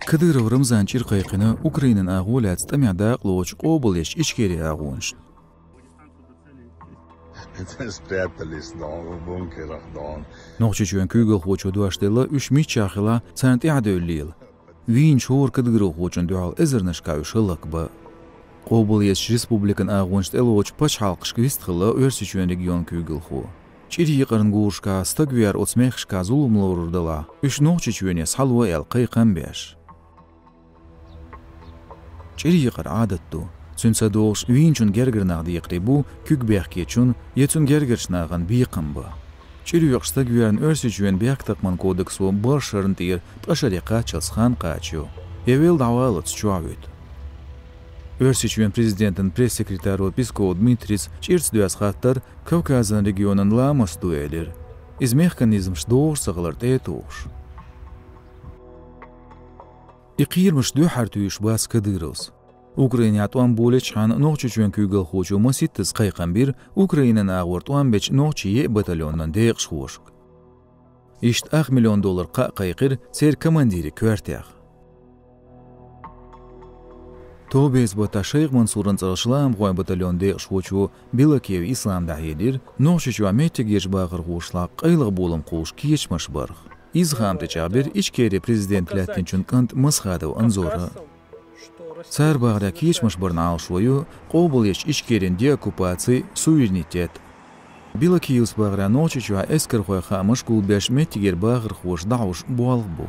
Kadyrov Ramzan çirqayqını Ukraynan ağulat stamiada qloch qobulish ichkeri ağunsh. Nochchuen kugel hocho duashtela 3 michachila sant i'adulil. Вин шор Kadyrov hochun dual ezernashka uşılaqba. Qobulish respublikan ağunsh eloch paç halqışqistxila örsüçün region kugel ho. Çiri qarngurshka stagvyar otsmexshka zulumlordala. 3 nochchuen salwa el qayqambesh. Çiri qar adattu. Sünsadoğuş vinçun gergirnağdı yaqribu kügbäxkeçun yetsun gergirşnağın biqamba. Çiri yoqsta güvern örsüçün biaqtaqman kodeksu barşarın tir taşariqa çalsxan qaçyo. Evel davalat çuavut. Örsüçün prezidentin pres sekretari Pisko Dmitris çirtsdüas xattar Kavkazan regionun lamas duelir. Iz mexanizm şdoğuş sağlar tetuğuş. İqirmiş duhartüyüş bas Kadyrovs. Ukrayna atwan bolechhan nochchuen kugel hocho masittes qayqambir Ukraynan ağwartwan bech nochchiye batalyondan deqshxoşk. İşt $1 milyon qayqir ser komandiri kvartaq. Tobez batashayq Mansurun tsarshlam qoy batalyon deqshxocho Bilakev İslam dahidir nochchu ametig yeshbag'ir qo'shlaq qayliq bolum qo'sh kiyechmash barq. İzham teçabir içkeri prezident Latinchun kant masxadav anzora. Цар бағда кечмаш барнал швою, қобылеш ичкерен деоккупации, суверенитет. Била киюс бағра ночичуа эскер хойха мышкул беш меттигер бағыр хош дауш буалг бу.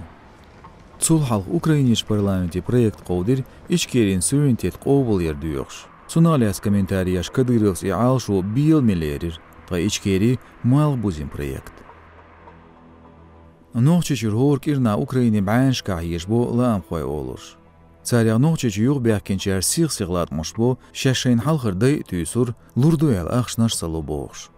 Цул халq Украинеш парламенте проект қодир ичкерен суверенитет қобыл ердуйош. Суналиас комментарияш Кадыровс и алшу бил милерир, та ичкери мал бузин проект. Ночичур хорк ирна Украине бәншка ешбо лам хой олуш. Царя ночич юг бяхкенчер сигсигладмыш бу, шашайн халхырдай түйсур, лурдуял ахшнаш салу боғш.